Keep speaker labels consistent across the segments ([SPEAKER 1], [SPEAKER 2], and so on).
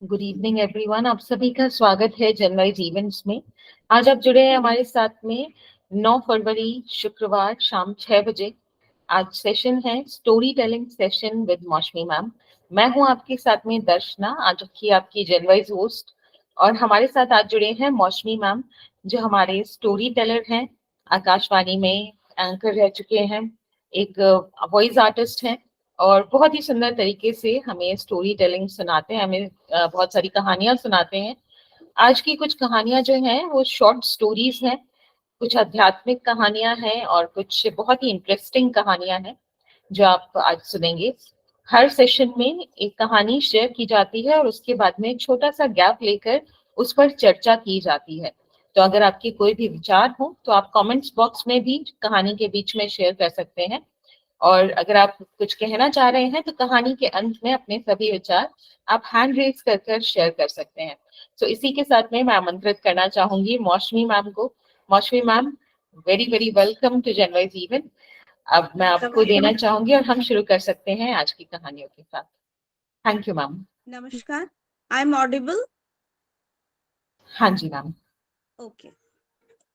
[SPEAKER 1] Good evening everyone. आप सभी का स्वागत है जनवाइज इवेंट्स में। आज आप जुड़े हैं हमारे साथ में 9 फरवरी शुक्रवार शाम 6 बजे। आज सेशन है स्टोरी टेलिंग सेशन विद मौसमी मैम। मैं हूं आपके साथ में दर्शना, आज की आपकी जनवाइज होस्ट। और हमारे साथ आज जुड़े हैं मौसमी मैम, जो हमारे स्टोरी टेलर हैं, आकाशवाणी में एंकर रह चुके हैं, एक वॉइस आर्टिस्ट हैं और बहुत ही सुंदर तरीके से हमें स्टोरी टेलिंग सुनाते हैं, हमें बहुत सारी कहानियां सुनाते हैं। आज की कुछ कहानियां जो हैं वो शॉर्ट स्टोरीज हैं, कुछ आध्यात्मिक कहानियां हैं और कुछ बहुत ही इंटरेस्टिंग कहानियां हैं जो आप आज सुनेंगे। हर सेशन में एक कहानी शेयर की जाती है और उसके बाद में छोटा सा गैप लेकर उस पर चर्चा की जाती है। तो अगर आपके कोई भी विचार हो तो आप कमेंट्स बॉक्स में भी कहानी के बीच में शेयर कर सकते हैं। और अगर आप कुछ कहना चाह रहे हैं तो कहानी के अंत में अपने सभी विचार आप हैंड रेज कर कर शेयर कर सकते हैं। तो इसी के साथ में मैं आमंत्रित करना चाहूंगी मौसमी मैम को। Mousumi ma'am, very very welcome to Janwise event. अब मैं आपको देना चाहूंगी और हम शुरू कर सकते हैं आज की कहानियों के साथ। Thank you ma'am.
[SPEAKER 2] नमस्कार, आई एम ऑडिबल?
[SPEAKER 1] हाँ जी मैम।
[SPEAKER 2] ओके।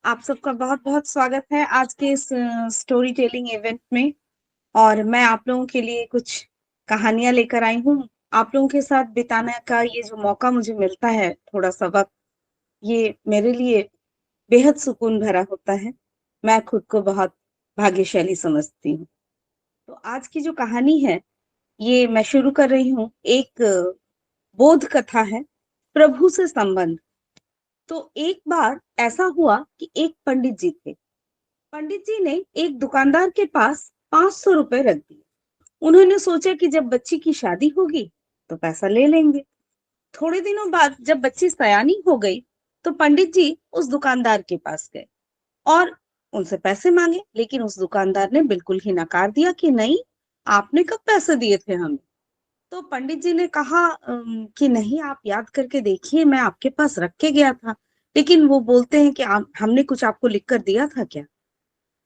[SPEAKER 2] आप सबका बहुत बहुत स्वागत है आज के इस स्टोरी टेलिंग इवेंट में। और मैं आप लोगों के लिए कुछ कहानियां लेकर आई हूँ। आप लोगों के साथ बिताने का ये जो मौका मुझे मिलता है, थोड़ा सा वक्त, ये मेरे लिए बेहद सुकून भरा होता है। मैं खुद को बहुत भाग्यशाली समझती हूँ। तो आज की जो कहानी है, ये मैं शुरू कर रही हूँ। एक बोध कथा है, प्रभु से संबंध। तो एक बार ऐसा हुआ कि एक पंडित जी थे। पंडित जी ने एक दुकानदार के पास 500 रुपए रख दिए। उन्होंने सोचा कि जब बच्ची की शादी होगी तो पैसा ले लेंगे। थोड़े दिनों बाद जब बच्ची सयानी हो गई तो पंडित जी उस दुकानदार के पास गए और उनसे पैसे मांगे, लेकिन उस दुकानदार ने बिल्कुल ही नकार दिया कि नहीं, आपने कब पैसे दिए थे हमें। तो पंडित जी ने कहा कि नहीं, आप याद करके देखिए, मैं आपके पास रख के गया था, लेकिन वो बोलते हैं कि हमने कुछ आपको लिख कर दिया था क्या।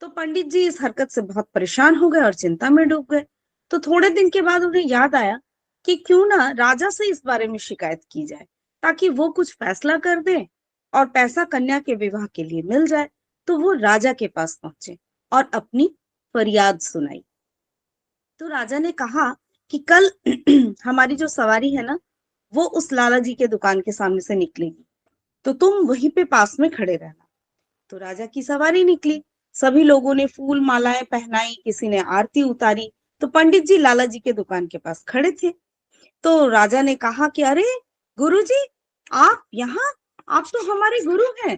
[SPEAKER 2] तो पंडित जी इस हरकत से बहुत परेशान हो गए और चिंता में डूब गए। तो थोड़े दिन के बाद उन्हें याद आया कि क्यों ना राजा से इस बारे में शिकायत की जाए, ताकि वो कुछ फैसला कर दे और पैसा कन्या के विवाह के लिए मिल जाए। तो वो राजा के पास पहुंचे और अपनी फरियाद सुनाई। तो राजा ने कहा कि कल हमारी जो सवारी है ना, वो उस लाला जी के दुकान के सामने से निकलेगी, तो तुम वहीं पे पास में खड़े रहना। तो राजा की सवारी निकली। सभी लोगों ने फूल मालाएं पहनाई, किसी ने आरती उतारी। तो पंडित जी लाला जी के दुकान के पास खड़े थे। तो राजा ने कहा कि अरे गुरुजी, आप यहाँ, आप तो हमारे गुरु हैं।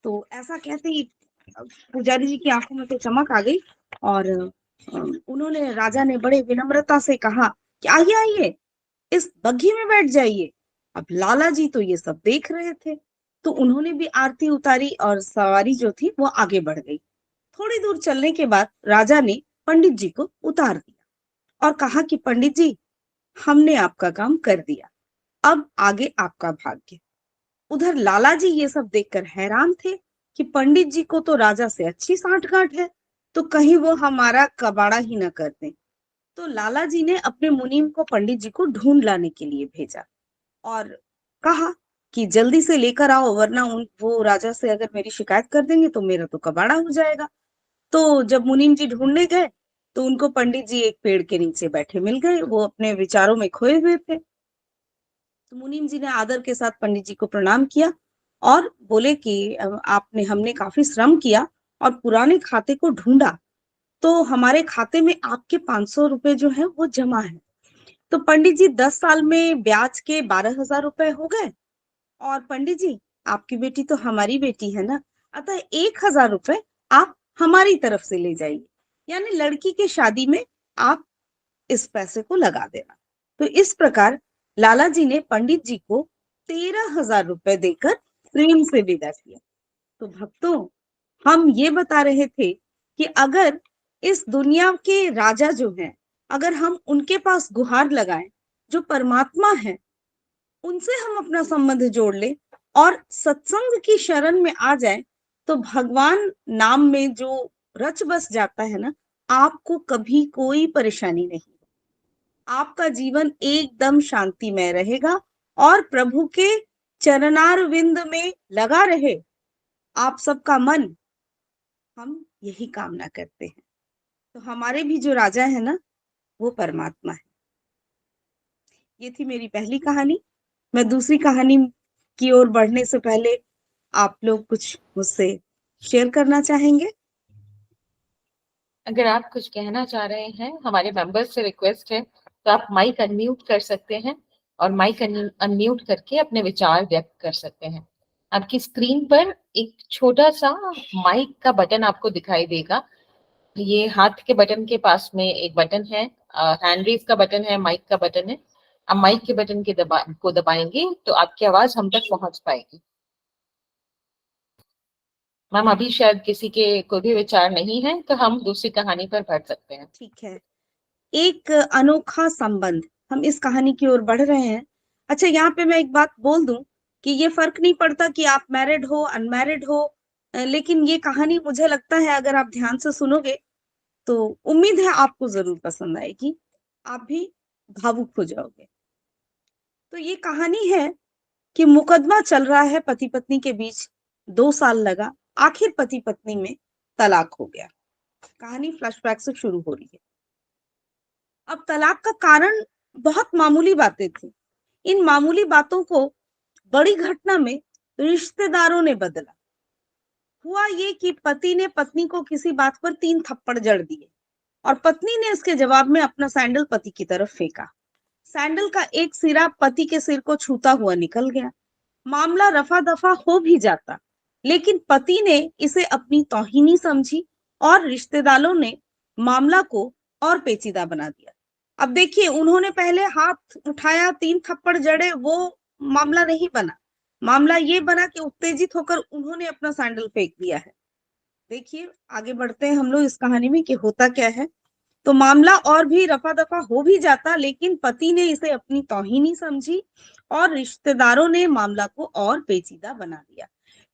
[SPEAKER 2] तो ऐसा कहते ही पुजारी जी की आंखों में तो चमक आ गई और उन्होंने, राजा ने बड़े विनम्रता से कहा कि आइए आइए, इस बग्घी में बैठ जाइए। अब लाला जी तो ये सब देख रहे थे, तो उन्होंने भी आरती उतारी और सवारी जो थी वो आगे बढ़ गई। थोड़ी दूर चलने के बाद राजा ने पंडित जी को उतार दिया और कहा कि पंडित जी, हमने आपका काम कर दिया, अब आगे आपका भाग्य। उधर लाला जी ये सब देखकर हैरान थे कि पंडित जी को तो राजा से अच्छी सांठगांठ है, तो कहीं वो हमारा कबाड़ा ही न कर दें। तो लाला जी ने अपने मुनीम को पंडित जी को ढूंढ लाने के लिए भेजा और कहा कि जल्दी से लेकर आओ, वरना वो राजा से अगर मेरी शिकायत कर देंगे तो मेरा तो कबाड़ा हो जाएगा। तो जब मुनीम जी ढूंढने गए तो उनको पंडित जी एक पेड़ के नीचे बैठे मिल गए। वो अपने विचारों में खोए हुए थे। तो मुनीम जी ने आदर के साथ पंडित जी को प्रणाम किया और बोले कि आपने हमने काफी श्रम किया और पुराने खाते को ढूंढा, तो हमारे खाते में आपके 500 रुपए जो है वो जमा है। तो पंडित जी 10 साल में ब्याज के 12,000 रुपए हो गए। और पंडित जी, आपकी बेटी तो हमारी बेटी है ना, अतः 1,000 रुपए आप हमारी तरफ से ले जाइए, यानी लड़की की शादी में आप इस पैसे को लगा देना। तो इस प्रकार लाला जी ने पंडित जी को 13,000 रुपए देकर प्रेम से विदा किया। तो भक्तों, हम ये बता रहे थे कि अगर इस दुनिया के राजा जो हैं, अगर हम उनके पास गुहार लगाएं, जो परमात्मा है, उनसे हम अपना संबंध जोड़ ले और सत्संग की शरण में आ जाए, तो भगवान नाम में जो रच बस जाता है ना, आपको कभी कोई परेशानी नहीं, आपका जीवन एकदम शांतिमय रहेगा और प्रभु के चरणारविंद में लगा रहे आप सबका मन, हम यही कामना करते हैं। तो हमारे भी जो राजा है ना, वो परमात्मा है। ये थी मेरी पहली कहानी। मैं दूसरी कहानी की ओर बढ़ने से पहले आप लोग कुछ मुझसे शेयर करना चाहेंगे?
[SPEAKER 1] अगर आप कुछ कहना चाह रहे हैं, हमारे मेंबर्स से रिक्वेस्ट है तो आप माइक अनम्यूट कर सकते हैं और माइक अनम्यूट करके अपने विचार व्यक्त कर सकते हैं। आपकी स्क्रीन पर एक छोटा सा माइक का बटन आपको दिखाई देगा। ये हाथ के बटन के पास में एक बटन है, हैंड रेज का बटन है, माइक का बटन है। आप माइक के बटन के को दबाएंगे तो आपकी आवाज हम तक पहुंच पाएगी। मैम अभी शायद किसी के कोई भी विचार नहीं है, तो हम दूसरी कहानी पर बढ़ सकते हैं।
[SPEAKER 2] ठीक है। एक अनोखा संबंध, हम इस कहानी की ओर बढ़ रहे हैं। अच्छा, यहाँ पे मैं एक बात बोल दूं कि ये फर्क नहीं पड़ता कि आप मैरिड हो अनमैरिड हो, लेकिन ये कहानी मुझे लगता है अगर आप ध्यान से सुनोगे तो उम्मीद है आपको जरूर पसंद आएगी, आप भी भावुक हो जाओगे। तो ये कहानी है कि मुकदमा चल रहा है पति पत्नी के बीच, 2 साल लगा, आखिर पति पत्नी में तलाक हो गया। कहानी फ्लैशबैक से शुरू हो रही है। अब तलाक का कारण बहुत मामूली बातें थी। इन मामूली बातों को बड़ी घटना में रिश्तेदारों ने बदला। हुआ ये कि पति ने पत्नी को किसी बात पर 3 थप्पड़ जड़ दिए और पत्नी ने इसके जवाब में अपना सैंडल पति की तरफ फेंका। सैंडल का एक सिरा पति के सिर को छूता हुआ निकल गया। मामला रफा दफा हो भी जाता, लेकिन पति ने इसे अपनी तौहीनी समझी और रिश्तेदारों ने मामला को और पेचीदा बना दिया। अब देखिए, उन्होंने पहले हाथ उठाया, 3 थप्पड़ जड़े, वो मामला नहीं बना। मामला ये बना कि उत्तेजित होकर उन्होंने अपना सैंडल फेंक दिया है। देखिए, आगे बढ़ते हैं हम लोग इस कहानी में कि होता क्या है। तो मामला और भी रफा दफा हो भी जाता, लेकिन पति ने इसे अपनी तौहीनी समझी और रिश्तेदारों ने मामला को और पेचीदा बना दिया।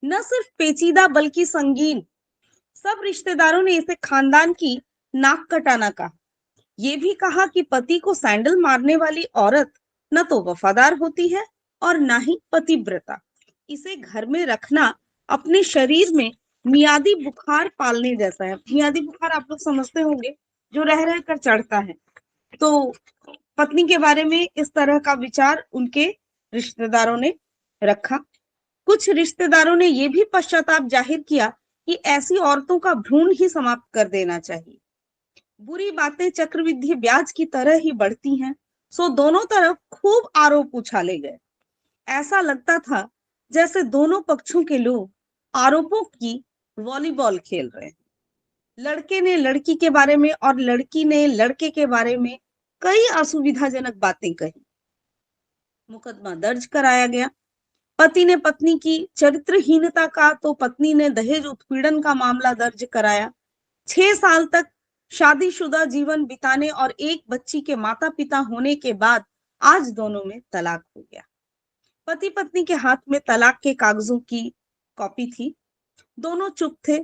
[SPEAKER 2] न सिर्फ पेचीदा बल्कि संगीन। सब रिश्तेदारों ने इसे खानदान की नाक कटाना कहा। ये भी कहा कि पति को सैंडल मारने वाली औरत न तो वफादार होती है और न ही पतिव्रता। इसे घर में रखना अपने शरीर में मियादी बुखार पालने जैसा है। मियादी बुखार आप लोग समझते होंगे, जो रह रह कर चढ़ता है। तो पत्नी के बारे में इस तरह का विचार उनके रिश्तेदारों ने रखा। कुछ रिश्तेदारों ने यह भी पश्चाताप जाहिर किया कि ऐसी औरतों का भ्रूण ही समाप्त कर देना चाहिए। बुरी बातें चक्रवृद्धि ब्याज की तरह ही बढ़ती हैं, सो दोनों तरफ खूब आरोप उछाले गए। ऐसा लगता था जैसे दोनों पक्षों के लोग आरोपों की वॉलीबॉल खेल रहे हैं। लड़के ने लड़की के बारे में और लड़की ने लड़के के बारे में कई असुविधाजनक बातें कही। मुकदमा दर्ज कराया गया। पति ने पत्नी की चरित्रहीनता का, तो पत्नी ने दहेज उत्पीड़न का मामला दर्ज कराया। 6 साल तक शादीशुदा जीवन बिताने और एक बच्ची के माता पिता होने के बाद आज दोनों में तलाक हो गया। पति पत्नी के हाथ में तलाक के कागजों की कॉपी थी। दोनों चुप थे,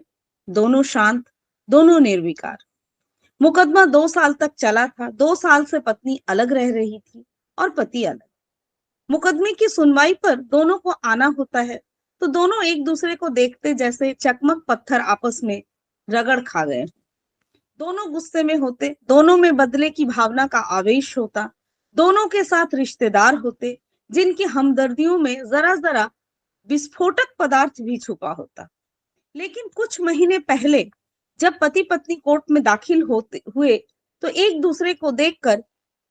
[SPEAKER 2] दोनों शांत, दोनों निर्विकार। मुकदमा 2 साल तक चला था। 2 साल से पत्नी अलग रह रही थी और पति अलग। मुकदमे की सुनवाई पर दोनों को आना होता है, तो दोनों एक दूसरे को देखते जैसे चकमक पत्थर आपस में रगड़ खा गए। दोनों गुस्से में होते, दोनों में बदले की भावना का आवेश होता, दोनों के साथ रिश्तेदार होते जिनकी हमदर्दियों में जरा जरा विस्फोटक पदार्थ भी छुपा होता। लेकिन कुछ महीने पहले जब पति पत्नी कोर्ट में दाखिल होते हुए तो एक दूसरे को देखकर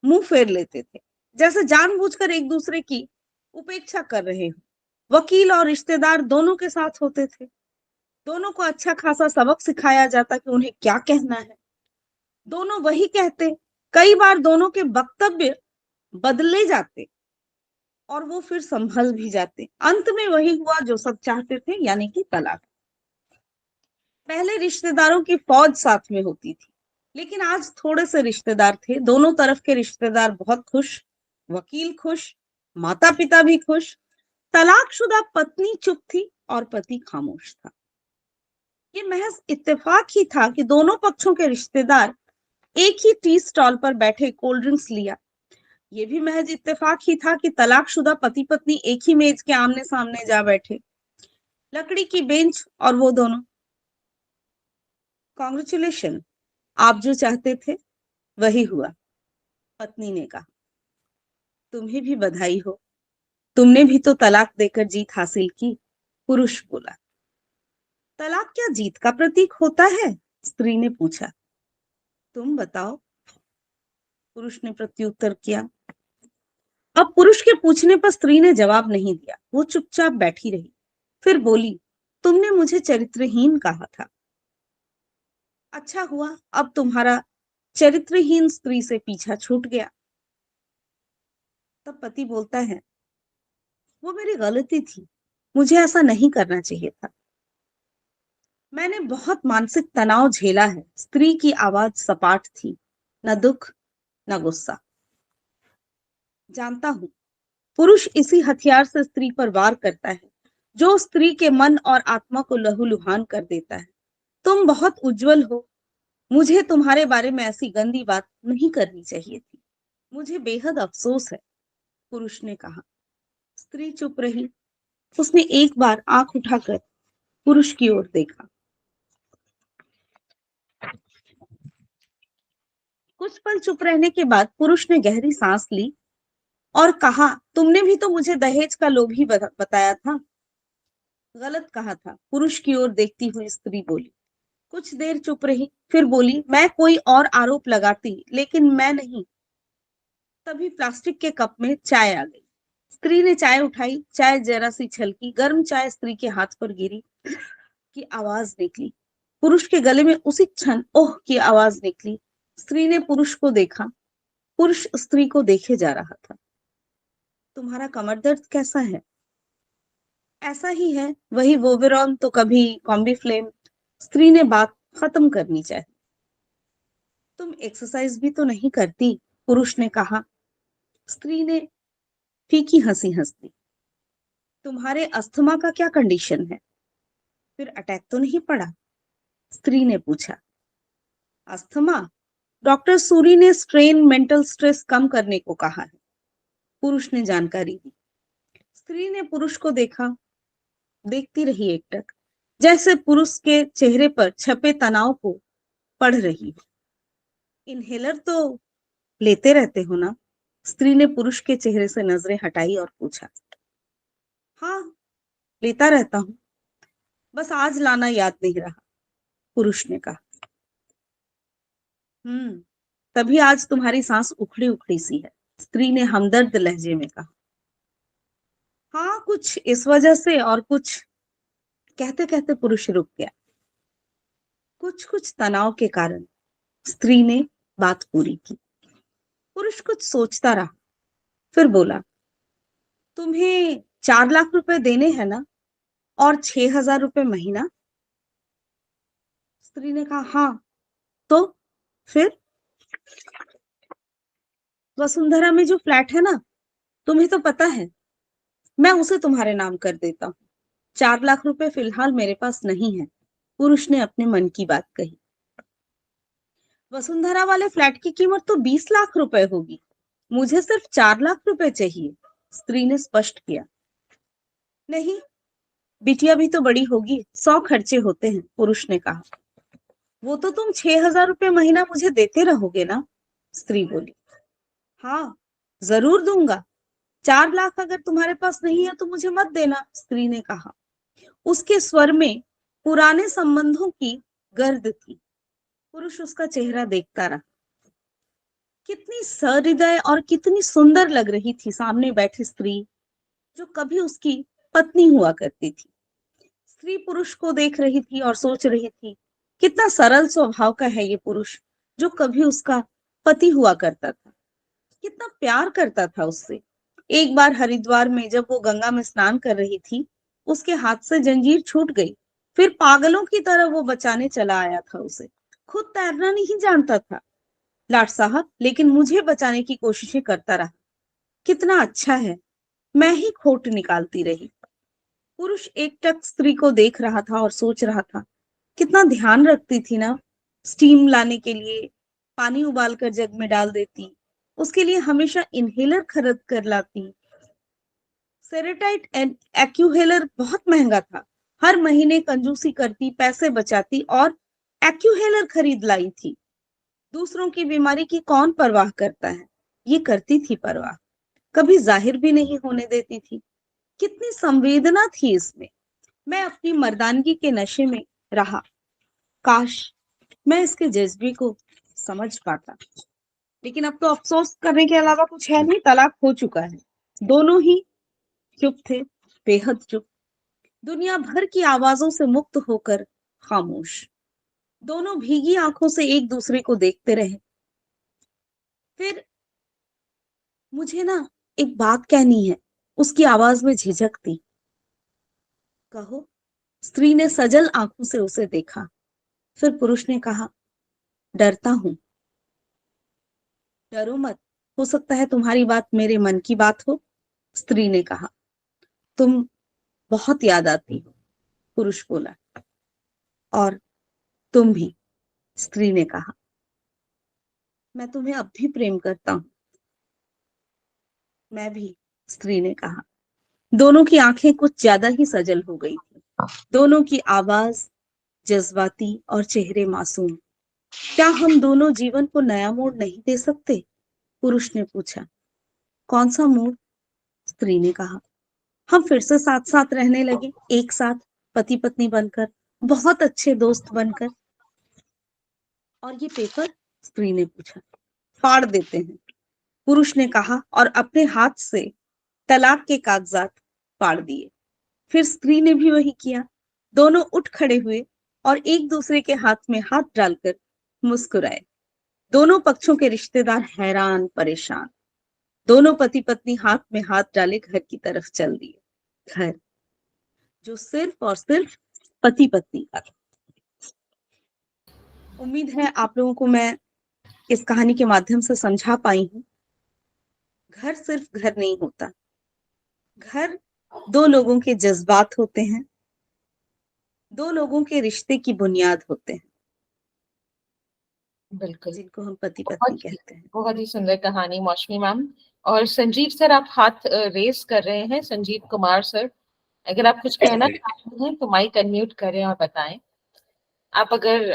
[SPEAKER 2] मुंह फेर लेते थे, जैसे जानबूझकर एक दूसरे की उपेक्षा कर रहे हो। वकील और रिश्तेदार दोनों के साथ होते थे। दोनों को अच्छा खासा सबक सिखाया जाता कि उन्हें क्या कहना है। दोनों वही कहते। कई बार दोनों के वक्तव्य बदले जाते और वो फिर संभल भी जाते। अंत में वही हुआ जो सब चाहते थे, यानी कि तलाक। पहले रिश्तेदारों की फौज साथ में होती थी, लेकिन आज थोड़े से रिश्तेदार थे। दोनों तरफ के रिश्तेदार बहुत खुश, वकील खुश, माता पिता भी खुश। तलाकशुदा पत्नी चुप थी और पति खामोश था। ये महज इत्तेफाक ही था कि दोनों पक्षों के रिश्तेदार एक ही टी स्टॉल पर बैठे कोल्ड ड्रिंक्स लिया ये भी महज इत्तेफाक ही था कि तलाकशुदा पति पत्नी एक ही मेज के आमने सामने जा बैठे, लकड़ी की बेंच और वो दोनों। कॉन्ग्रेचुलेशन, आप जो चाहते थे वही हुआ, पत्नी ने कहा। तुम्हें भी बधाई हो, तुमने भी तो तलाक देकर जीत हासिल की, पुरुष बोला। तलाक क्या जीत का प्रतीक होता है? स्त्री ने पूछा। तुम बताओ, पुरुष ने प्रत्युत्तर किया। अब पुरुष के पूछने पर स्त्री ने जवाब नहीं दिया, वो चुपचाप बैठी रही। फिर बोली, तुमने मुझे चरित्रहीन कहा था। अच्छा हुआ, अब तुम्हारा चरित्रहीन स्त्री से पीछा छूट गया। तब पति बोलता है, वो मेरी गलती थी, मुझे ऐसा नहीं करना चाहिए था। मैंने बहुत मानसिक तनाव झेला है। स्त्री की आवाज सपाट थी, न दुख न गुस्सा। जानता हूं, पुरुष इसी हथियार से स्त्री पर वार करता है, जो स्त्री के मन और आत्मा को लहूलुहान कर देता है। तुम बहुत उज्जवल हो, मुझे तुम्हारे बारे में ऐसी गंदी बात नहीं करनी चाहिए थी। मुझे बेहद अफसोस है, पुरुष ने कहा। स्त्री चुप रही। उसने एक बार आंख उठाकर पुरुष की ओर देखा। कुछ पल चुप रहने के बाद पुरुष ने गहरी सांस ली और कहा, तुमने भी तो मुझे दहेज का लोभी बताया था। गलत कहा था, पुरुष की ओर देखती हुई स्त्री बोली। कुछ देर चुप रही, फिर बोली, मैं कोई और आरोप लगाती, लेकिन मैं नहीं। तभी प्लास्टिक के कप में चाय आ गई। स्त्री ने चाय उठाई, चाय जरा सी छलकी, गर्म चाय स्त्री के हाथ पर गिरी की आवाज निकली। पुरुष के गले में उसी क्षण ओह की आवाज निकली। स्त्री ने पुरुष को देखा, पुरुष स्त्री को देखे जा रहा था। तुम्हारा कमर दर्द कैसा है? ऐसा ही है, वही वोवेरॉन तो कभी कॉम्बीफ्लेम। स्त्री ने बात खत्म करनी चाहिए। तुम एक्सरसाइज भी तो नहीं करती, पुरुष ने कहा। स्त्री ने फीकी हंसी हंस दी। तुम्हारे अस्थमा का क्या कंडीशन है? फिर अटैक तो नहीं पड़ा? स्त्री ने पूछा। अस्थमा? डॉक्टर सूरी ने स्ट्रेन मेंटल स्ट्रेस कम करने को कहा है, पुरुष ने जानकारी दी। स्त्री ने पुरुष को देखा, देखती रही एकटक, जैसे पुरुष के चेहरे पर छपे तनाव को पढ़ रही हो। इनहेलर तो लेते रहते हो ना? स्त्री ने पुरुष के चेहरे से नजरें हटाई और पूछा। हाँ, लेता रहता हूं, बस आज लाना याद नहीं रहा, पुरुष ने कहा। तभी आज तुम्हारी सांस उखड़ी उखड़ी सी है, स्त्री ने हमदर्द लहजे में कहा। हाँ, कुछ इस वजह से और कुछ, कहते कहते पुरुष रुक गया। कुछ कुछ तनाव के कारण, स्त्री ने बात पूरी की। पुरुष कुछ सोचता रहा, फिर बोला, तुम्हें 4 लाख रुपए देने हैं ना, और 6,000 रुपए महीना? स्त्री ने कहा, हाँ, तो फिर? वसुंधरा में जो फ्लैट है ना, तुम्हें तो पता है, मैं उसे तुम्हारे नाम कर देता हूँ। 4 लाख रुपए फिलहाल मेरे पास नहीं है, पुरुष ने अपने मन की बात कही। वसुंधरा वाले फ्लैट की कीमत तो 20 लाख रुपए होगी, मुझे सिर्फ 4 लाख रुपए चाहिए, स्त्री ने स्पष्ट किया। नहीं, बिटिया भी तो बड़ी होगी, 100 खर्चे होते हैं, पुरुष ने कहा। वो तो तुम 6,000 रुपए महीना मुझे देते रहोगे ना? स्त्री बोली। हाँ, जरूर दूंगा। 4 लाख अगर तुम्हारे पास नहीं है तो मुझे मत देना, स्त्री ने कहा। उसके स्वर में पुराने संबंधों की गर्द थी। पुरुष उसका चेहरा देखता रहा। कितनी सहृदय और कितनी सुंदर लग रही थी सामने बैठी स्त्री, जो कभी उसकी पत्नी हुआ करती थी। स्त्री पुरुष को देख रही थी और सोच रही थी, कितना सरल स्वभाव का है ये पुरुष, जो कभी उसका पति हुआ करता था। कितना प्यार करता था उससे। एक बार हरिद्वार में जब वो गंगा में स्नान कर रही थी, उसके हाथ से जंजीर छूट गई। फिर पागलों की तरह वो बचाने चला आया था उसे। खुद तैरना नहीं जानता था लाट साहब, लेकिन मुझे बचाने की कोशिशें करता रहा। कितना अच्छा है, मैं ही खोट निकालती रही। पुरुष एकटक स्त्री को देख रहा था और सोच रहा था, कितना ध्यान रखती थी ना। स्टीम लाने के लिए पानी उबालकर जग में डाल देती, उसके लिए हमेशा इनहेलर खरीद कर लाती। सेरेटाइट एक्यूहेलर बहुत महंगा था। हर महीने कंजूसी करती, पैसे बचाती और एक्यूहेलर खरीद लाई थी। दूसरों की बीमारी की कौन परवाह करता है, ये करती थी परवाह। कभी जाहिर भी नहीं होने देती थी। कितनी संवेदना थी इसमें। मैं अपनी मर्दानगी के नशे में रहा। काश मैं इसके जज्बे को समझ पाता। लेकिन अब तो अफसोस करने के अलावा कुछ है नहीं, तलाक हो चुका है। दोनों ही चुप थे, बेहद चुप। दुनिया भर की आवाजों से मुक्त होकर खामोश। दोनों भीगी आंखों से एक दूसरे को देखते रहे। फिर मुझे ना एक बात कहनी है, उसकी आवाज में झिझक थी। कहो। स्त्री ने सजल आंखों से उसे देखा। फिर पुरुष ने कहा, डरता हूं। डरो मत, हो सकता है तुम्हारी बात मेरे मन की बात हो। स्त्री ने कहा, तुम बहुत याद आती हो। पुरुष बोला, और तुम भी। स्त्री ने कहा, मैं तुम्हें अब भी प्रेम करता हूं। मैं भी। स्त्री ने कहा। दोनों की आंखें कुछ ज्यादा ही सजल हो गई थी। दोनों की आवाज जज्बाती और चेहरे मासूम। क्या हम दोनों जीवन को नया मोड़ नहीं दे सकते? पुरुष ने पूछा। कौन सा मोड़? स्त्री ने कहा, हम फिर से साथ साथ रहने लगे, एक साथ, पति पत्नी बनकर, बहुत अच्छे दोस्त बनकर। और ये पेपर? स्त्री ने पूछा। फाड़ देते हैं, पुरुष ने कहा और अपने हाथ से तलाक के कागजात फाड़ दिए। फिर स्त्री ने भी वही किया। दोनों उठ खड़े हुए और एक दूसरे के हाथ में हाथ डालकर मुस्कुराए। दोनों पक्षों के रिश्तेदार हैरान परेशान। दोनों पति पत्नी हाथ में हाथ डाले घर की तरफ चल दिए। घर जो सिर्फ और सिर्फ पति पत्नी का था। उम्मीद है आप लोगों को मैं इस कहानी के माध्यम से समझा पाई हूँ। घर सिर्फ घर नहीं होता। घर दो लोगों के जज्बात होते हैं, दो लोगों के रिश्ते की बुनियाद होते हैं,
[SPEAKER 1] बिल्कुल।
[SPEAKER 2] जिनको हम पति पत्नी
[SPEAKER 1] बहुत
[SPEAKER 2] कहते हैं।
[SPEAKER 1] बहुत ही सुंदर कहानी मौसमी मैम। और संजीव सर, आप हाथ रेस कर रहे हैं। संजीव कुमार सर, अगर आप कुछ कहना चाहते हैं तो माइक अनम्यूट करें और बताएं। आप अगर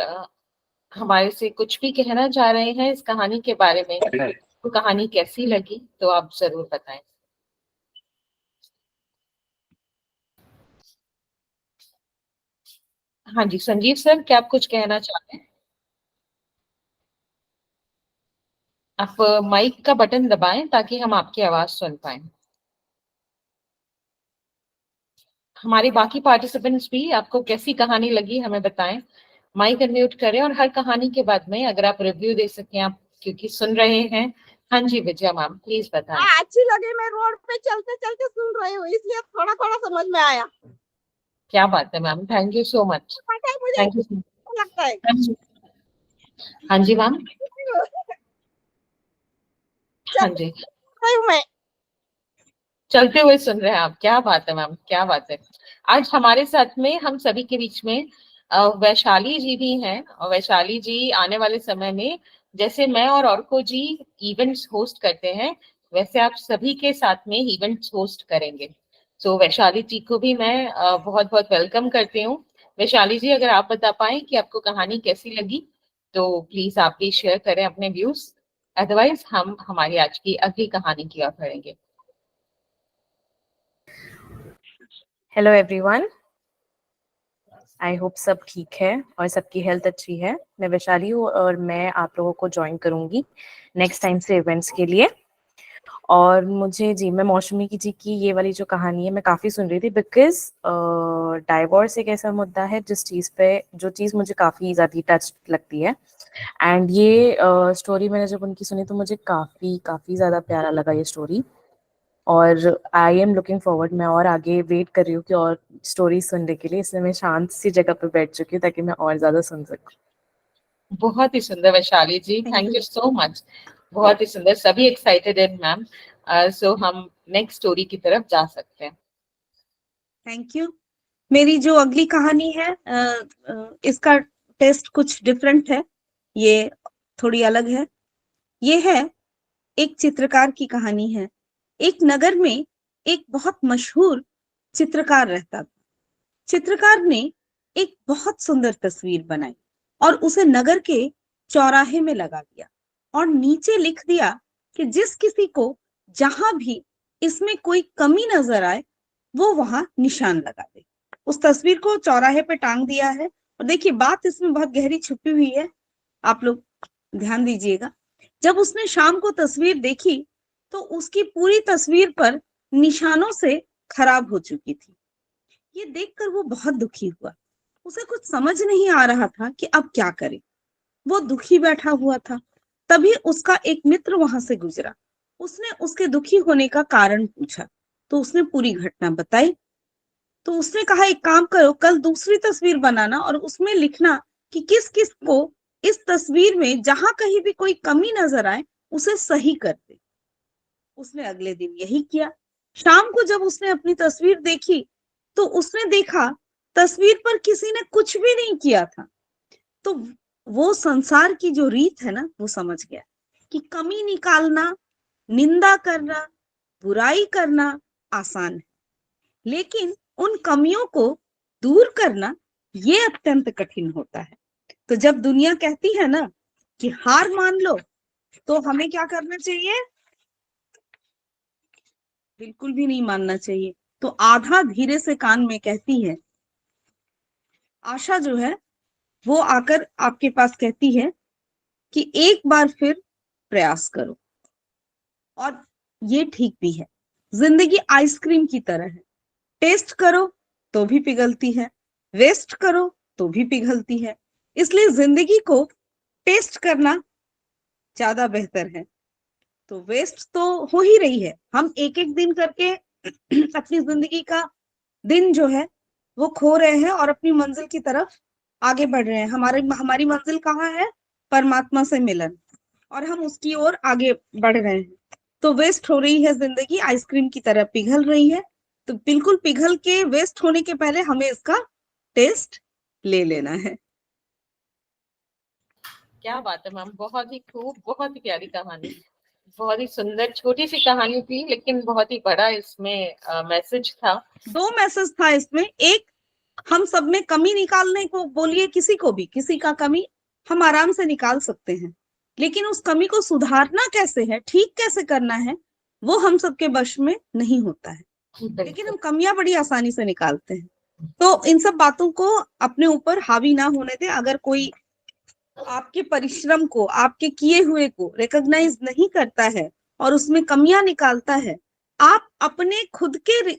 [SPEAKER 1] हमारे से कुछ भी कहना चाह रहे हैं इस कहानी के बारे में, तो कहानी कैसी लगी तो आप जरूर बताएं। हाँ जी संजीव सर, क्या आप कुछ कहना चाहते हैं? आप माइक का बटन दबाएं ताकि हम आपकी आवाज सुन पाए। हमारे बाकी पार्टिसिपेंट्स भी आपको कैसी कहानी लगी हमें बताएं। माइक अनम्यूट करें और हर कहानी के बाद में अगर आप रिव्यू दे सकें, आप क्योंकि सुन रहे हैं। हाँ जी विजया मैम, प्लीज बताएं।
[SPEAKER 3] अच्छी लगी, मैं रोड पे चलते चलते सुन रही हूँ, इसलिए थोड़ा थोड़ा समझ में आया।
[SPEAKER 1] क्या बात है ma'am, thank you so much.
[SPEAKER 3] पता है मुझे
[SPEAKER 1] थैंक यू।
[SPEAKER 3] लगता है।
[SPEAKER 1] हाँ जी मैम। हाँ जी,
[SPEAKER 3] मैं
[SPEAKER 1] चलते हुए सुन रहे हैं आप। क्या बात है मैम, क्या बात है। आज हमारे साथ में हम सभी के बीच में वैशाली जी भी हैं। और वैशाली जी आने वाले समय में, जैसे मैं और औरको जी इवेंट्स होस्ट करते हैं, वैसे आप सभी के साथ में इवेंट्स होस्ट करेंगे। तो वैशाली जी को भी मैं बहुत बहुत वेलकम करती हूँ। वैशाली जी, अगर आप बता पाएं कि आपको कहानी कैसी लगी तो प्लीज आप भी शेयर करें अपने व्यूज। अदरवाइज हम हमारी आज की अगली कहानी की ओर बढ़ेंगे।
[SPEAKER 4] हेलो एवरीवन, आई होप सब ठीक है और सबकी हेल्थ अच्छी है। मैं वैशाली हूँ और मैं आप लोगों को ज्वाइन करूँगी नेक्स्ट टाइम से इवेंट्स के लिए। और मुझे जी, मैं मौसमी जी की ये वाली जो कहानी है मैं काफ़ी सुन रही थी, बिकॉज डाइवोर्स एक ऐसा मुद्दा है जिस चीज़ पे जो चीज़ मुझे काफ़ी ज़्यादा टच लगती है। एंड ये स्टोरी मैंने जब उनकी सुनी तो मुझे काफ़ी ज़्यादा प्यारा लगा ये स्टोरी। और आई एम लुकिंग फॉरवर्ड, मैं और आगे वेट कर रही हूँ कि और स्टोरी सुनने के लिए, इसलिए मैं शांत सी जगह पे बैठ चुकी हूँ ताकि मैं और ज्यादा सुन सकूँ।
[SPEAKER 1] बहुत ही सुंदर वैशाली जी, थैंक यू सो मच। बहुत ही सुंदर, सभी एक्साइटेड है मैम। सो हम नेक्स्ट स्टोरी की तरफ जा सकते हैं।
[SPEAKER 2] Thank you. मेरी जो अगली कहानी है इसका टेस्ट कुछ डिफरेंट है, ये थोड़ी अलग है। ये है एक चित्रकार की कहानी है। एक नगर में एक बहुत मशहूर चित्रकार रहता था। चित्रकार ने एक बहुत सुंदर तस्वीर बनाई और उसे नगर के चौराहे में लगा दिया और नीचे लिख दिया कि जिस किसी को जहां भी इसमें कोई कमी नजर आए वो वहां निशान लगा दे। उस तस्वीर को चौराहे पे टांग दिया है। और देखिए, बात इसमें बहुत गहरी छुपी हुई है, आप लोग ध्यान दीजिएगा। जब उसने शाम को तस्वीर देखी तो उसकी पूरी तस्वीर पर निशानों से खराब हो चुकी थी। ये देखकर वो बहुत दुखी हुआ। उसे कुछ समझ नहीं आ रहा था कि अब क्या करे। वो दुखी बैठा हुआ था। तभी उसका एक मित्र वहां से गुजरा। उसने उसके दुखी होने का कारण पूछा तो उसने पूरी घटना बताई। तो उसने कहा, एक काम करो, कल दूसरी तस्वीर बनाना और उसमें लिखना कि किस किस को इस तस्वीर में जहां कहीं भी कोई कमी नजर आए उसे सही कर दे। उसने अगले दिन यही किया। शाम को जब उसने अपनी तस्वीर देखी तो उसने देखा तस्वीर पर किसी ने कुछ भी नहीं किया था। तो वो संसार की जो रीत है ना, वो समझ गया कि कमी निकालना, निंदा करना, बुराई करना आसान है, लेकिन उन कमियों को दूर करना ये अत्यंत कठिन होता है। तो जब दुनिया कहती है ना कि हार मान लो, तो हमें क्या करना चाहिए? बिल्कुल भी नहीं मानना चाहिए। तो आधा धीरे से कान में कहती है, आशा जो है वो आकर आपके पास कहती है कि एक बार फिर प्रयास करो। और ये ठीक भी है। जिंदगी आइसक्रीम की तरह है, टेस्ट करो तो भी पिघलती है, वेस्ट करो तो भी पिघलती है। इसलिए जिंदगी को टेस्ट करना ज्यादा बेहतर है। तो वेस्ट तो हो ही रही है, हम एक एक दिन करके अपनी जिंदगी का दिन जो है वो खो रहे हैं और अपनी मंजिल की तरफ आगे बढ़ रहे हैं। हमारी मंजिल कहाँ है? परमात्मा से मिलन, और हम उसकी ओर आगे बढ़ रहे हैं। तो वेस्ट हो रही है जिंदगी, आइसक्रीम की तरह पिघल रही है। तो बिल्कुल पिघल के वेस्ट होने के पहले हमें इसका टेस्ट ले लेना है।
[SPEAKER 1] क्या बात है मैम, बहुत ही खूब, बहुत ही प्यारी कहानी, बहुत ही सुंदर छोटी सी कहानी थी लेकिन बहुत ही बड़ा इसमें मैसेज था।
[SPEAKER 2] 2 मैसेज था इसमें। एक, हम सब में कमी निकालने को बोलिए, किसी को भी किसी का कमी हम आराम से निकाल सकते हैं, लेकिन उस कमी को सुधारना कैसे है, ठीक कैसे करना है, वो हम सबके वश में नहीं होता है। लेकिन हम कमियां बड़ी आसानी से निकालते हैं। तो इन सब बातों को अपने ऊपर हावी ना होने दें। अगर कोई आपके परिश्रम को, आपके किए हुए को रिकॉग्नाइज नहीं करता है और उसमें कमियां निकालता है, आप अपने खुद के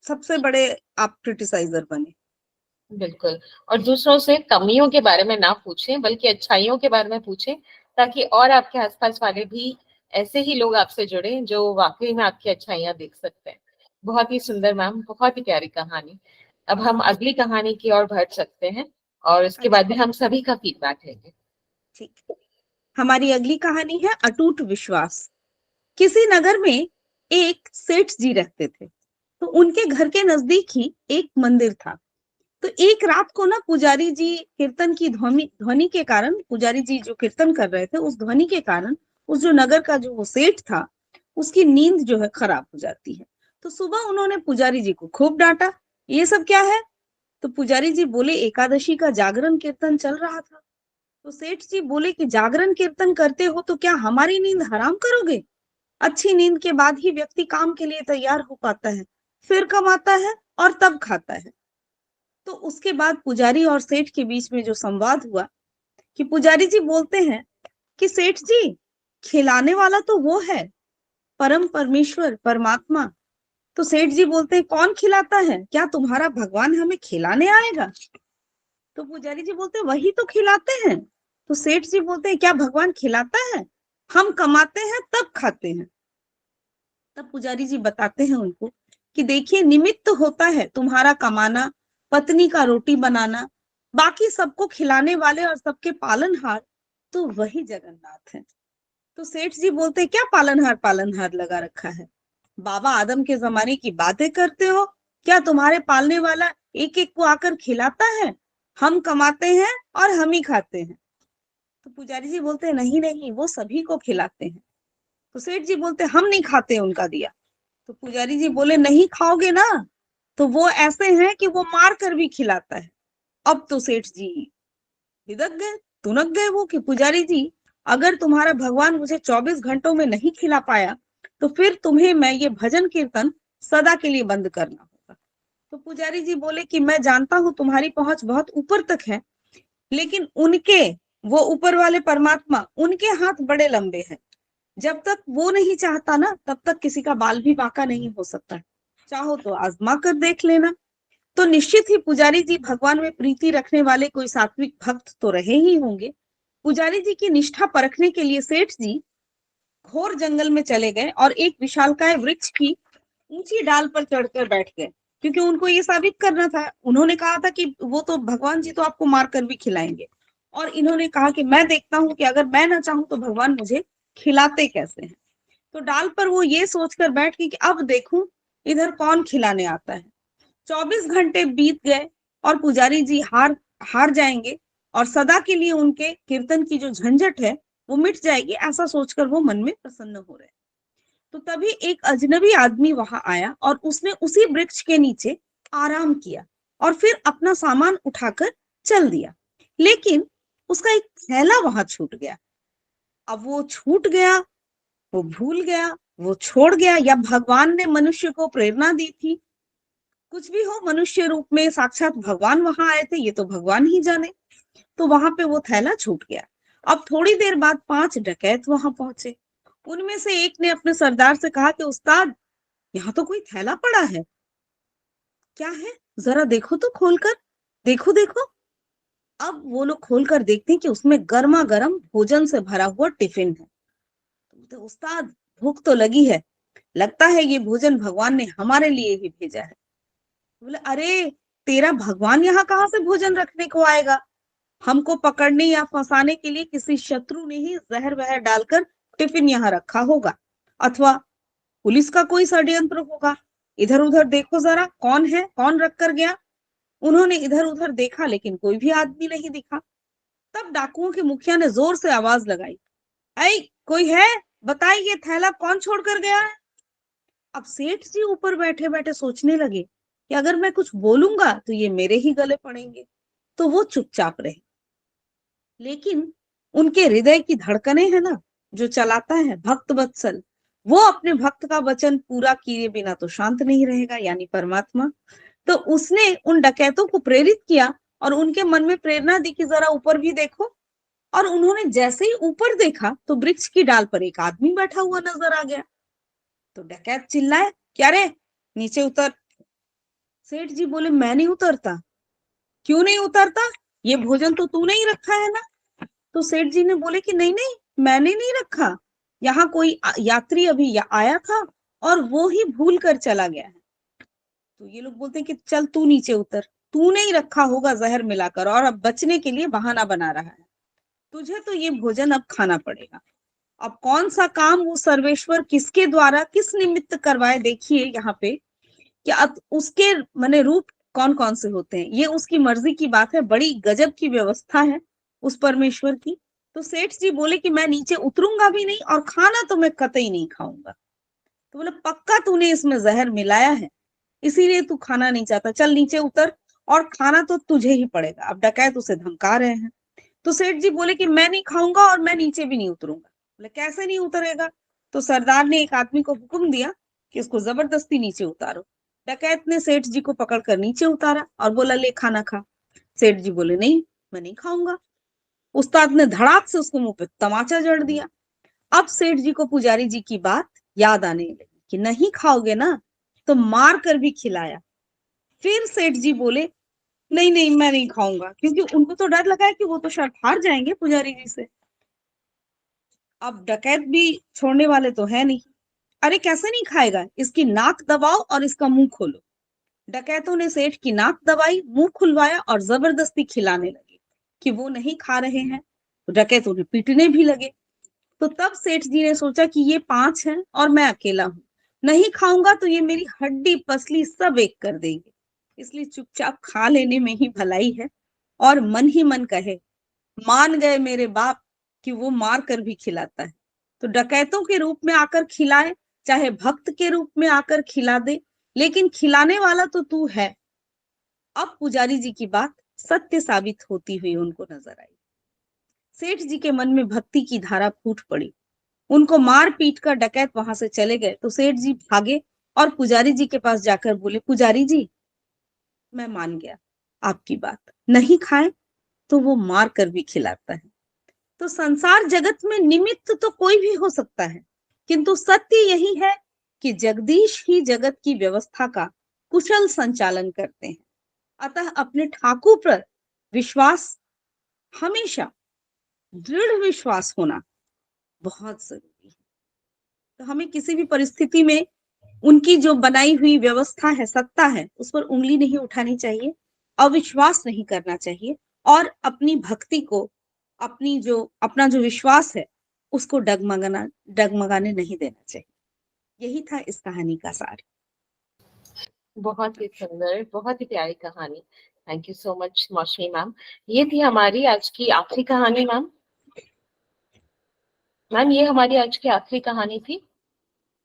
[SPEAKER 2] सबसे बड़े आप क्रिटिसाइजर बने।
[SPEAKER 1] बिल्कुल। और दूसरों से कमियों के बारे में ना पूछें बल्कि अच्छाइयों के बारे में पूछें, ताकि और आपके आसपास वाले भी ऐसे ही लोग आपसे जुड़े जो वाकई में आपकी अच्छाइयां देख सकते हैं। बहुत ही सुंदर मैम, बहुत ही प्यारी कहानी। अब हम अगली कहानी की ओर बढ़ सकते हैं और उसके बाद में हम सभी का फीडबैक लेंगे।
[SPEAKER 2] ठीक, हमारी अगली कहानी है अटूट विश्वास। किसी नगर में एक सेठ जी रहते थे। तो उनके घर के नजदीक ही एक मंदिर था। तो एक रात को ना पुजारी जी कीर्तन की ध्वनि के कारण, पुजारी जी जो कीर्तन कर रहे थे उस ध्वनि के कारण उस जो नगर का जो वो सेठ था उसकी नींद जो है खराब हो जाती है। तो सुबह उन्होंने पुजारी जी को खूब डांटा, ये सब क्या है? तो पुजारी जी बोले, एकादशी का जागरण कीर्तन चल रहा था। तो सेठ जी बोले कि जागरण कीर्तन करते हो तो क्या हमारी नींद हराम करोगे? अच्छी नींद के बाद ही व्यक्ति काम के लिए तैयार हो पाता है, फिर कमाता है और तब खाता है। तो उसके बाद पुजारी और सेठ के बीच में जो संवाद हुआ कि पुजारी जी बोलते हैं कि सेठ जी, खिलाने वाला तो वो है, परम परमेश्वर परमात्मा। तो सेठ जी बोलते हैं, कौन खिलाता है? क्या तुम्हारा भगवान हमें खिलाने आएगा? तो पुजारी जी बोलते हैं, वही तो खिलाते हैं। तो सेठ जी बोलते हैं, क्या भगवान खिलाता है? हम कमाते हैं तब खाते हैं। तब पुजारी जी बताते हैं उनको कि देखिए, निमित्त होता है तुम्हारा कमाना, पत्नी का रोटी बनाना, बाकी सबको खिलाने वाले और सबके पालनहार तो वही जगन्नाथ है। तो सेठ जी बोलते हैं, क्या पालनहार पालनहार लगा रखा है? बाबा आदम के जमाने की बातें करते हो? क्या तुम्हारे पालने वाला एक एक को आकर खिलाता है? हम कमाते हैं और हम ही खाते हैं। तो पुजारी जी बोलते हैं, नहीं नहीं, वो सभी को खिलाते हैं। तो सेठ जी बोलते हम नहीं खाते उनका दिया। तो पुजारी जी बोले नहीं खाओगे ना, तो वो ऐसे हैं कि वो मार कर भी खिलाता है। अब तो सेठ जी हिदक गए, तुनक गए वो कि पुजारी जी, अगर तुम्हारा भगवान मुझे 24 घंटों में नहीं खिला पाया तो फिर तुम्हें मैं ये भजन कीर्तन सदा के लिए बंद करना होगा। तो पुजारी जी बोले कि मैं जानता हूं तुम्हारी पहुंच बहुत ऊपर तक है, लेकिन उनके, वो ऊपर वाले परमात्मा, उनके हाथ बड़े लंबे हैं। जब तक वो नहीं चाहता ना, तब तक किसी का बाल भी बांका नहीं हो सकता। चाहो तो आजमा कर देख लेना। तो निश्चित ही पुजारी जी भगवान में प्रीति रखने वाले कोई सात्विक भक्त तो रहे ही होंगे। पुजारी जी की निष्ठा परखने के लिए सेठ जी घोर जंगल में चले गए और एक विशालकाय वृक्ष की ऊंची डाल पर चढ़कर बैठ गए, क्योंकि उनको ये साबित करना था। उन्होंने कहा था कि वो तो भगवान जी तो आपको मारकर भी खिलाएंगे, और इन्होंने कहा कि मैं देखता हूं कि अगर मैं ना चाहूं तो भगवान मुझे खिलाते कैसे हैं। तो डाल पर वो ये सोचकर बैठ गई कि अब देखूं इधर कौन खिलाने आता है। 24 घंटे बीत गए और पुजारी जी हार हार जाएंगे और सदा के लिए उनके कीर्तन की जो झंझट है वो मिट जाएगी, ऐसा सोचकर वो मन में प्रसन्न हो रहे। तो तभी एक अजनबी आदमी वहां आया और उसने उसी वृक्ष के नीचे आराम किया और फिर अपना सामान उठाकर चल दिया। लेकिन उसका एक थैला वहां छूट गया। अब वो छूट गया, वो भूल गया, वो छोड़ गया, या भगवान ने मनुष्य को प्रेरणा दी थी, कुछ भी हो, मनुष्य रूप में साक्षात भगवान वहां आए थे, ये तो भगवान ही जाने। तो वहां पे वो थैला छूट गया। अब थोड़ी देर बाद 5 डकैत वहां पहुंचे। उनमें से एक ने अपने सरदार से कहा कि उस्ताद, यहाँ तो कोई थैला पड़ा है। क्या है, जरा देखो तो खोलकर, देखो देखो। अब वो लोग खोलकर देखते हैं कि उसमें गर्मा गर्म भोजन से भरा हुआ टिफिन है। तो उस्ताद, भूख तो लगी है, लगता है ये भोजन भगवान ने हमारे लिए ही भेजा है। बोले अरे, तेरा भगवान यहाँ कहाँ से भोजन रखने को आएगा? हमको पकड़ने या फंसाने के लिए किसी शत्रु ने ही जहर वहर डालकर टिफिन यहाँ रखा होगा, अथवा पुलिस का कोई षड्यंत्र होगा। इधर उधर देखो जरा, कौन है, कौन रख कर गया। उन्होंने इधर उधर देखा लेकिन कोई भी आदमी नहीं दिखा। तब डाकुओं के मुखिया ने जोर से आवाज लगाई, ऐ कोई है, बताइए ये थैला कौन छोड़ कर गया है। अब सेठ जी ऊपर बैठे बैठे सोचने लगे कि अगर मैं कुछ बोलूंगा तो ये मेरे ही गले पड़ेंगे, तो वो चुपचाप रहे। लेकिन उनके हृदय की धड़कने है ना, जो चलाता है भक्त वत्सल, वो अपने भक्त का वचन पूरा किए बिना तो शांत नहीं रहेगा, यानी परमात्मा। तो उसने उन डकैतों को प्रेरित किया और उनके मन में प्रेरणा दी कि जरा ऊपर भी देखो। और उन्होंने जैसे ही ऊपर देखा तो वृक्ष की डाल पर एक आदमी बैठा हुआ नजर आ गया। तो डकैत चिल्लाए, क्या रे, नीचे उतर। सेठ जी बोले मैं नहीं उतरता। क्यों नहीं उतरता? ये भोजन तो तूने ही रखा है ना। तो सेठ जी ने बोले कि नहीं नहीं, मैंने नहीं रखा, यहाँ कोई यात्री अभी आया था और वो ही भूल कर चला गया है। तो ये लोग बोलते हैं कि चल तू नीचे उतर, तूने ही रखा होगा जहर मिलाकर और अब बचने के लिए बहाना बना रहा है। तुझे तो ये भोजन अब खाना पड़ेगा। अब कौन सा काम वो सर्वेश्वर किसके द्वारा किस निमित्त करवाए, देखिए यहाँ पे कि अब उसके माने रूप कौन कौन से होते हैं, ये उसकी मर्जी की बात है। बड़ी गजब की व्यवस्था है उस परमेश्वर की। तो सेठ जी बोले कि मैं नीचे उतरूंगा भी नहीं और खाना तो मैं कतई नहीं खाऊंगा। तो बोले पक्का तूने इसमें जहर मिलाया है, इसीलिए तू खाना नहीं चाहता, चल नीचे उतर और खाना तो तुझे ही पड़ेगा। अब डकैत उसे धमका रहे हैं। तो सेठ जी बोले कि मैं नहीं खाऊंगा और मैं नीचे भी नहीं उतरूंगा। बोले कैसे नहीं उतरेगा? तो सरदार ने एक आदमी को हुक्म दिया कि इसको जबरदस्ती नीचे उतारो। डकैत ने सेठ जी को पकड़कर नीचे उतारा और बोला ले खाना खा। सेठ जी बोले नहीं, मैं नहीं खाऊंगा। उस्ताद ने धड़ाक से उसको मुंह पे तमाचा जड़ दिया। अब सेठ जी को पुजारी जी की बात याद आने लगी कि नहीं खाओगे ना तो मार कर भी खिलाया। फिर सेठ जी बोले नहीं नहीं, मैं नहीं खाऊंगा, क्योंकि उनको तो डर लगा है कि वो तो शायद हार जाएंगे पुजारी जी से। अब डकैत भी छोड़ने वाले तो है नहीं। अरे कैसे नहीं खाएगा, इसकी नाक दबाओ और इसका मुंह खोलो। डकैतों ने सेठ की नाक दबाई, मुंह खुलवाया और जबरदस्ती खिलाने लगे कि वो नहीं खा रहे हैं। तो डकैत उन्हें पीटने भी लगे। तो तब सेठ जी ने सोचा कि ये 5 हैं और मैं अकेला हूं, नहीं खाऊंगा तो ये मेरी हड्डी पसली सब एक कर देंगे, इसलिए चुपचाप खा लेने में ही भलाई है। और मन ही मन कहे मान गए मेरे बाप कि वो मार कर भी खिलाता है। तो डकैतों के रूप में आकर खिलाए, चाहे भक्त के रूप में आकर खिला दे, लेकिन खिलाने वाला तो तू है। अब पुजारी जी की बात सत्य साबित होती हुई उनको नजर आई। सेठ जी के मन में भक्ति की धारा फूट पड़ी। उनको मार पीट कर डकैत वहां से चले गए तो सेठ जी भागे और पुजारी जी के पास जाकर बोले, पुजारी जी मैं मान गया आपकी बात, नहीं खाए तो वो मार कर भी खिलाता है। तो संसार जगत में निमित्त तो कोई भी हो सकता है, किंतु सत्य यही है कि जगदीश ही जगत की व्यवस्था का कुशल संचालन करते हैं। अतः अपने ठाकुर पर विश्वास, हमेशा दृढ़ विश्वास होना बहुत जरूरी है। तो हमें किसी भी परिस्थिति में उनकी जो बनाई हुई व्यवस्था है, सत्ता है, उस पर उंगली नहीं उठानी चाहिए, अविश्वास नहीं करना चाहिए और अपनी भक्ति को, अपना जो विश्वास है उसको डगमगाने नहीं देना चाहिए। यही था इस कहानी का सार।
[SPEAKER 1] बहुत ही सुंदर, बहुत ही प्यारी कहानी। थैंक यू सो मच मौसमी मैम। ये थी हमारी आज की आखिरी कहानी मैम। मैम ये हमारी आज की आखिरी कहानी थी।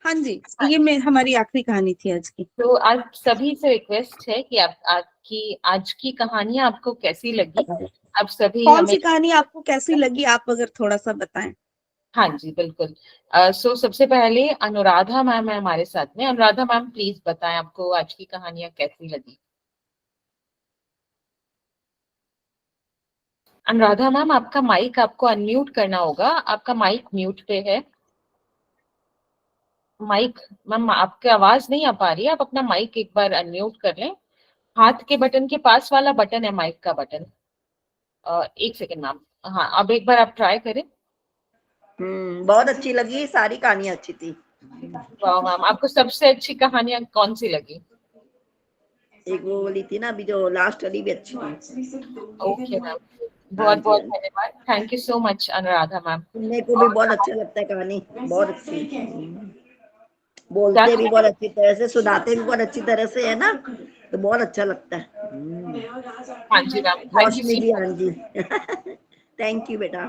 [SPEAKER 2] हाँ जी, ये हमारी आखिरी कहानी थी आज की।
[SPEAKER 1] तो आप सभी से रिक्वेस्ट है कि आपकी आज की कहानियां आपको कैसी लगी, आप सभी
[SPEAKER 2] कौन
[SPEAKER 1] हमें।
[SPEAKER 2] सी कहानी आपको कैसी लगी, आप अगर थोड़ा सा बताएं।
[SPEAKER 1] हाँ जी बिल्कुल। सो सबसे पहले अनुराधा मैम है हमारे साथ में। अनुराधा मैम प्लीज बताएं आपको आज की कहानियां कैसी लगी। अनुराधा मैम आपका माइक आपको अनम्यूट करना होगा, आपका माइक म्यूट पे है। माइक मैम आपकी आवाज नहीं आ पा रही है, आप अपना माइक एक बार अनम्यूट कर लें। हाथ के बटन के पास वाला बटन है माइक का बटन। एक सेकेंड मैम। हाँ अब एक बार आप ट्राई करें।
[SPEAKER 3] बहुत अच्छी लगी, सारी कहानियां अच्छी थी।
[SPEAKER 1] वाह मैम, आपको सबसे अच्छी कहानियां कौन सी लगी?
[SPEAKER 3] एक वो वाली थी ना अभी जो लास्ट वाली भी अच्छी थी।
[SPEAKER 1] ओके मैम,
[SPEAKER 3] हाँ
[SPEAKER 1] बहुत
[SPEAKER 3] जी,
[SPEAKER 1] बहुत धन्यवाद। Thank you so much Anuradha ma'am.
[SPEAKER 3] सुनने को भी बहुत अच्छा लगता है कहानी, बहुत अच्छी।
[SPEAKER 1] क्या
[SPEAKER 3] बोलते भी बहुत अच्छी तरह से, सुनाते भी बहुत अच्छी तरह से है ना, तो बहुत अच्छा लगता है।
[SPEAKER 1] हाँ जी मैम, थैंक यू
[SPEAKER 3] मौसमी
[SPEAKER 1] सो
[SPEAKER 3] जी, हाँ जी। थैंक यू बेटा।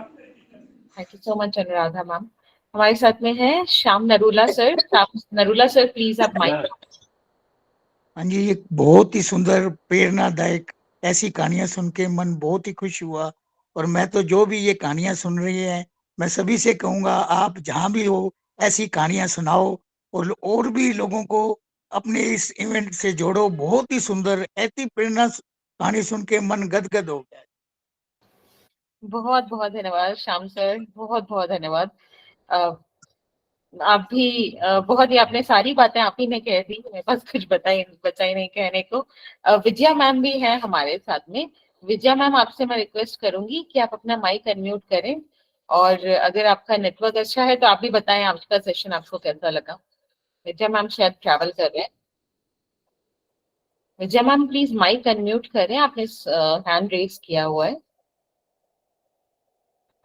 [SPEAKER 1] Thank you so much Anuradha ma'am. हमारे साथ में है Shyam Narula sir. Shyam Narula sir please आप माइक।
[SPEAKER 5] हाँ जी, ये बहुत ही सुंदर प्रेरणादायक, ऐसी कहानियां सुन के मन बहुत ही खुश हुआ। और मैं तो जो भी ये कहानियां सुन रही हैं, मैं सभी से कहूंगा आप जहां भी हो ऐसी कहानियां सुनाओ और भी लोगों को अपने इस इवेंट से जोड़ो। बहुत ही सुंदर, ऐसी प्रेरणा कहानी सुन के मन गदगद हो गया।
[SPEAKER 1] बहुत बहुत धन्यवाद श्याम सर, बहुत बहुत धन्यवाद। आप भी बहुत ही, आपने सारी बातें आप ही ने कह दी, मेरे पास कुछ बचा ही नहीं कहने को। विजया मैम भी है हमारे साथ में। विजया मैम आपसे मैं रिक्वेस्ट करूंगी कि आप अपना माइक अनम्यूट करें और अगर आपका नेटवर्क अच्छा है तो आप भी बताएं आज का सेशन आपको कैसा लगा। विजया मैम शायद ट्रैवल कर रहे हैं। Vijaya ma'am please mic unmute करें, आपने हैंड रेज किया हुआ है।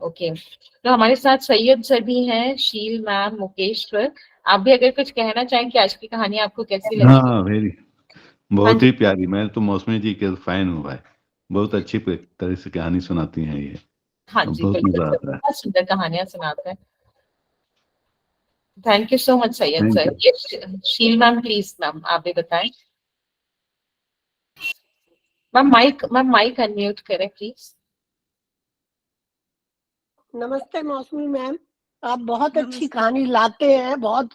[SPEAKER 1] ओके तो हमारे साथ सैयद सर भी हैं, शील मैम, मुकेश सर। आप भी अगर कुछ कहना चाहें कि आज की कहानी आपको कैसी लगी।
[SPEAKER 6] हाँ वेरी,
[SPEAKER 1] हाँ
[SPEAKER 6] बहुत
[SPEAKER 1] जी।
[SPEAKER 6] ही प्यारी। मैं तो मौसमी जी के फैन हूँ भाई, बहुत अच्छी तरह से कहानी सुनाती हैं ये,
[SPEAKER 1] हाँ
[SPEAKER 6] और
[SPEAKER 1] जी
[SPEAKER 6] बहुत
[SPEAKER 1] बिल्कुल
[SPEAKER 6] मजा
[SPEAKER 1] सर,
[SPEAKER 6] आता है।
[SPEAKER 1] बहुत सुंदर कहानियां सुनाते हैं। Thank you so much Syed
[SPEAKER 6] thank
[SPEAKER 1] sir.
[SPEAKER 6] You.
[SPEAKER 1] ये शील मैम प्लीज मैम आप भी बताएं। मैम माइक अनम्यूट करें प्लीज।
[SPEAKER 7] नमस्ते मौसमी मैम, आप बहुत अच्छी
[SPEAKER 2] नमस्ते।
[SPEAKER 7] कहानी लाते हैं, बहुत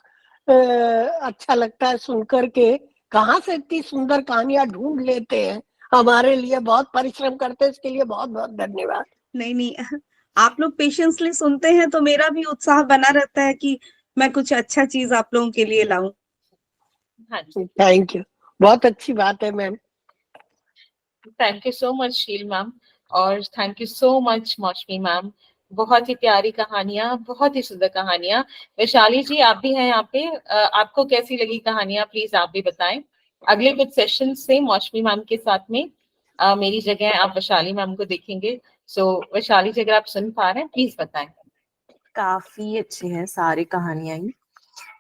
[SPEAKER 7] अच्छा लगता है सुनकर के। कहाँ से इतनी सुंदर कहानियां ढूंढ लेते हैं, हमारे लिए बहुत परिश्रम करते हैं, इसके लिए बहुत बहुत धन्यवाद।
[SPEAKER 2] नहीं, आप लोग पेशेंसली सुनते हैं तो मेरा भी उत्साह बना रहता है कि मैं कुछ अच्छा चीज आप लोगों के लिए लाऊं।
[SPEAKER 1] हाँ जी
[SPEAKER 7] थैंक यू, बहुत अच्छी बात है ma'am.
[SPEAKER 1] Thank you so much शील मैम, और थैंक यू सो मच मौसमी मैम। बहुत ही प्यारी कहानियां, बहुत ही सुंदर कहानियां। वैशाली जी आप भी हैं यहाँ पे, आपको कैसी लगी कहानियां प्लीज आप भी बताएं। अगले कुछ सेशन से मौसमी मैम के साथ में मेरी जगह आप वैशाली मैम को देखेंगे। सो वैशाली जी अगर आप सुन पा रहे हैं प्लीज बताएं।
[SPEAKER 4] काफी अच्छी हैं सारी कहानियां ही।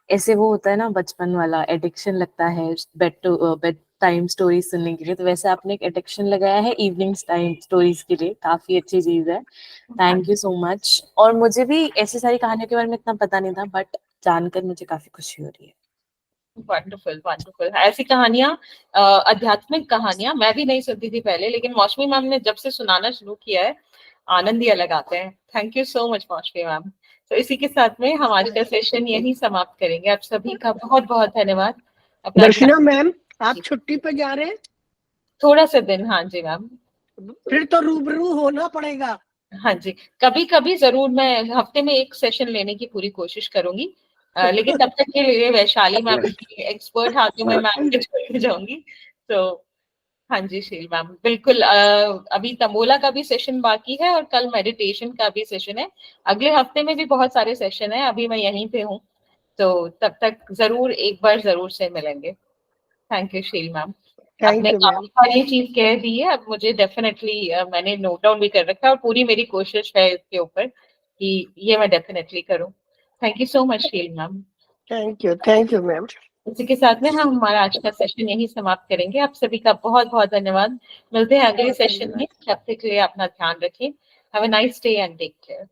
[SPEAKER 4] ऐसे वो होता है ना बचपन वाला एडिक्शन लगता है, बेड टाइम स्टोरी सुनने के लिए, तो वैसे आपने एक एडिक्शन लगाया है इवनिंग्स टाइम स्टोरीज के लिए, काफी अच्छी चीज है, थैंक यू सो मच। और मुझे भी ऐसी सारी कहानियों के बारे में इतना पता नहीं था, बट जानकर मुझे काफी खुशी हो रही है।
[SPEAKER 1] Wonderful wonderful. ऐसी कहानियां, आध्यात्मिक कहानियां मैं भी नहीं सुनती थी पहले, लेकिन मौसमी मैम ने जब से सुनाना शुरू किया है आनंद ही अलग आते हैं। थैंक यू सो मच मौसमी मैम। तो इसी के साथ में हम आज का सेशन यही समाप्त करेंगे। आप सभी का बहुत बहुत धन्यवाद। अपना
[SPEAKER 7] दर्शना मैम, आप छुट्टी पे जा रहे हैं?
[SPEAKER 1] थोड़ा सा दिन, हाँ जी मैम।
[SPEAKER 7] फिर तो रूबरू होना पड़ेगा।
[SPEAKER 1] हाँ जी, कभी कभी जरूर मैं हफ्ते में एक सेशन लेने की पूरी कोशिश करूंगी, लेकिन तब तक के लिए वैशाली मैम की एक्सपर्ट हाथों में मैम के छोड़ के जाऊंगी। तो हाँ जी शील मैम, बिल्कुल। अभी तंबोला का भी सेशन बाकी है और कल मेडिटेशन का भी सेशन है। अगले हफ्ते में भी बहुत सारे सेशन है, अभी मैं यहीं पे हूँ, तो तब तक जरूर एक बार जरूर से मिलेंगे। थैंक यू शील मैम, आपने काफी सारी चीज कह दी है। अब मुझे डेफिनेटली मैंने नोट डाउन भी कर रखा है और पूरी मेरी कोशिश है इसके ऊपर कि ये मैं डेफिनेटली करूं। थैंक यू सो मच शील मैम।
[SPEAKER 7] Thank you ma'am.
[SPEAKER 1] इसी के साथ में हम हमारा आज का सेशन यही समाप्त करेंगे। आप सभी का बहुत बहुत धन्यवाद। मिलते हैं अगले सेशन में, तब तक के लिए अपना ध्यान रखें। Have a nice day and take care.